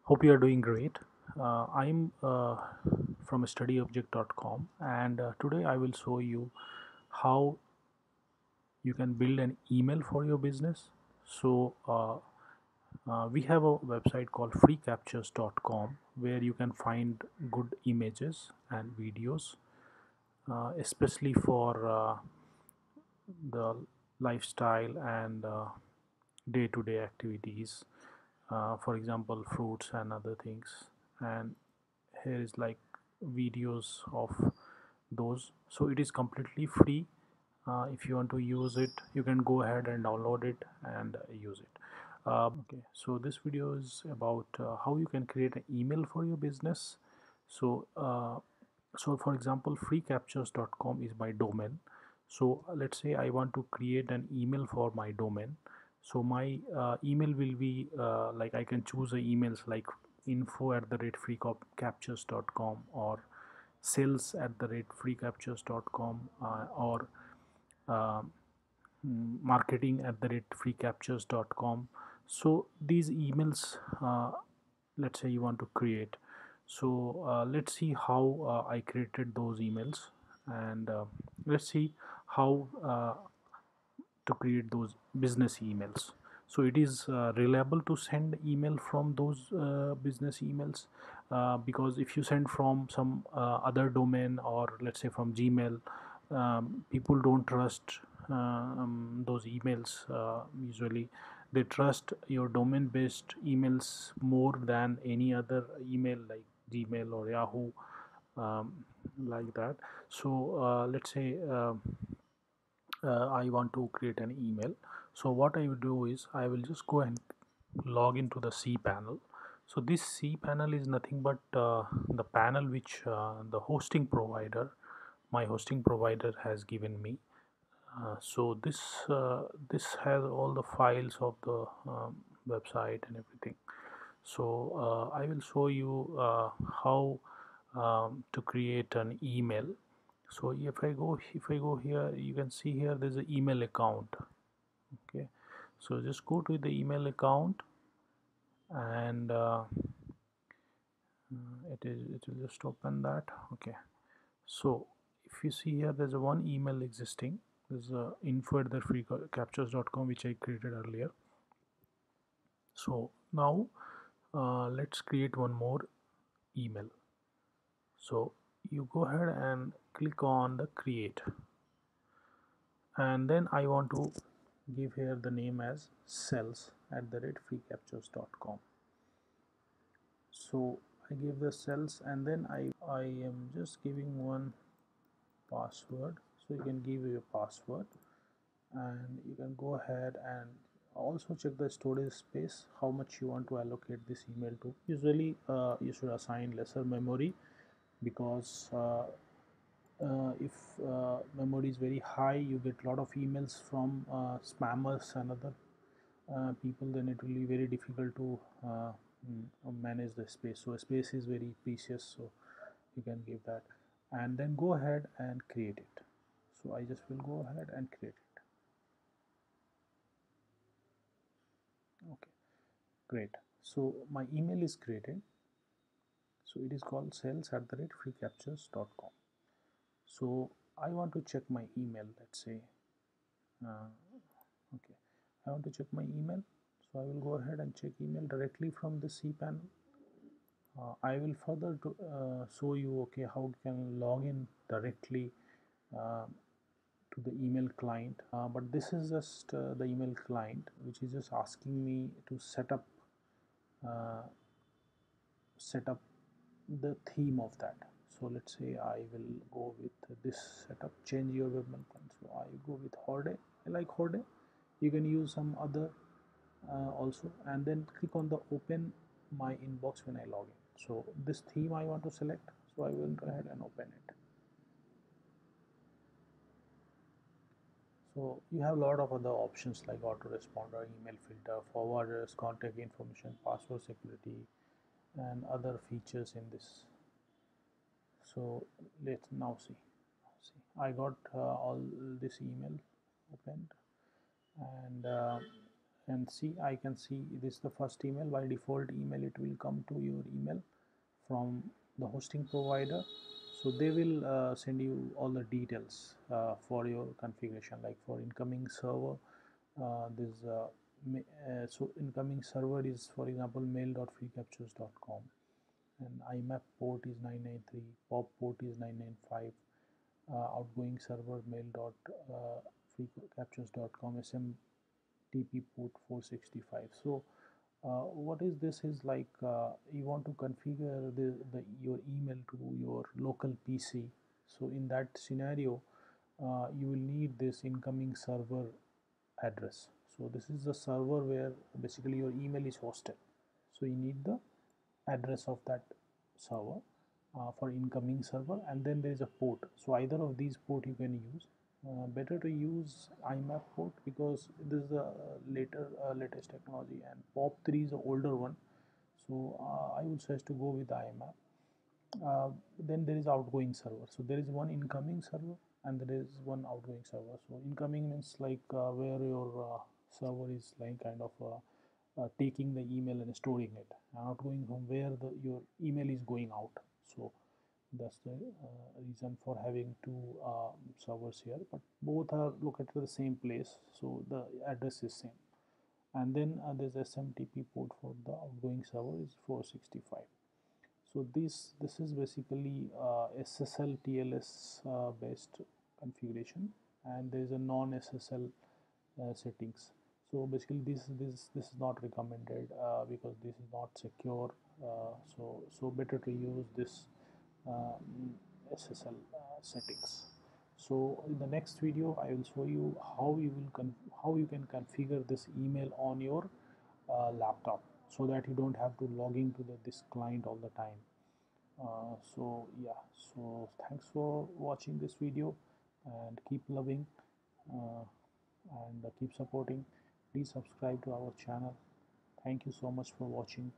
Hope you are doing great. I'm from studyobject.com, and today I will show you how you can build an email for your business. We have a website called freecaptures.com where you can find good images and videos, especially for the lifestyle and day-to-day activities. For example, fruits and other things. And here is like videos of those, so it is completely free. If you want to use it, you can go ahead and download it and use it. Okay, so this video is about how you can create an email for your business. So uh, so for example, freecaptures.com is my domain. So let's say I want to create an email for my domain. So my email will be like, I can choose the emails like info@freecaptures.com or sales@freecaptures.com or uh, marketing@freecaptures.com. So these emails, let's say you want to create. So let's see how I created those emails, and let's see how to create those business emails. So it is reliable to send email from those business emails, because if you send from some other domain, or let's say from Gmail, people don't trust those emails. Usually they trust your domain based emails more than any other email like Gmail or Yahoo, um, like that. So let's say I want to create an email. So what I will do is I will just go and log into the cPanel. So this cPanel is nothing but the panel which the hosting provider, my hosting provider, has given me. So this has all the files of the website and everything. So I will show you how to create an email. So if I go here, you can see here there's an email account. Okay, so just go to the email account, and it will just open that. Okay, so if you see here, there's a one email existing. There's a info@freecaptures.com which I created earlier. So now let's create one more email. So you go ahead and click on the create, and then I want to give here the name as sales@freecaptures.com. So I give the cells, and then I am just giving one password. So you can give your password, and you can go ahead and also check the storage space, how much you want to allocate this email to. Usually you should assign lesser memory, because if memory is very high, you get a lot of emails from spammers and other people, then it will be very difficult to manage the space. So space is very precious, so you can give that, and then go ahead and create it. So I just will go ahead and create it. Okay, great. So my email is created. So it is called sales@freecaptures.com. So I want to check my email. Let's say uh, okay, I want to check my email. So I will go ahead and check email directly from the cPanel. I will further to show you, okay, how you can log in directly uh, to the email client. But this is just the email client, which is just asking me to uh, set up the theme of that. So let's say I will go with this setup, change your web content. So I go with Horde. I like Horde. You can use some other also, and then click on the open my inbox when I log in. So this theme I want to select, so I will go ahead and open it. So you have a lot of other options like autoresponder, email filter, forwarders, contact information, password security, and other features in this. So let's now see. I got all this email opened, and and see, I can see this is the first email. By default email it will come to your email from the hosting provider, so they will send you all the details for your configuration, like for incoming server. This So incoming server is, for example, mail.freecaptures.com, and IMAP port is 993, POP port is 995, outgoing server mail.freecaptures.com, SMTP port 465. So what is this is like, you want to configure your email to your local PC. So in that scenario, you will need this incoming server address. So this is the server where basically your email is hosted. So you need the address of that server for incoming server, and then there is a port. So either of these port you can use. Better to use IMAP port because this is the latest technology, and POP3 is the older one. So I would suggest to go with IMAP. Then there is outgoing server. So there is one incoming server and there is one outgoing server. So incoming means like where your server is like kind of taking the email and storing it, and outgoing from where your email is going out. So that's the reason for having two servers here, but both are located at the same place, so the address is same. And then there's SMTP port for the outgoing server is 465. So this is basically SSL TLS based configuration, and there is a non SSL settings. So basically this is not recommended because this is not secure. So better to use this SSL settings. So in the next video I will show you how you can configure this email on your laptop, so that you don't have to log into this client all the time. So yeah, so thanks for watching this video, and keep loving uh, and keep supporting. Please subscribe to our channel. Thank you so much for watching.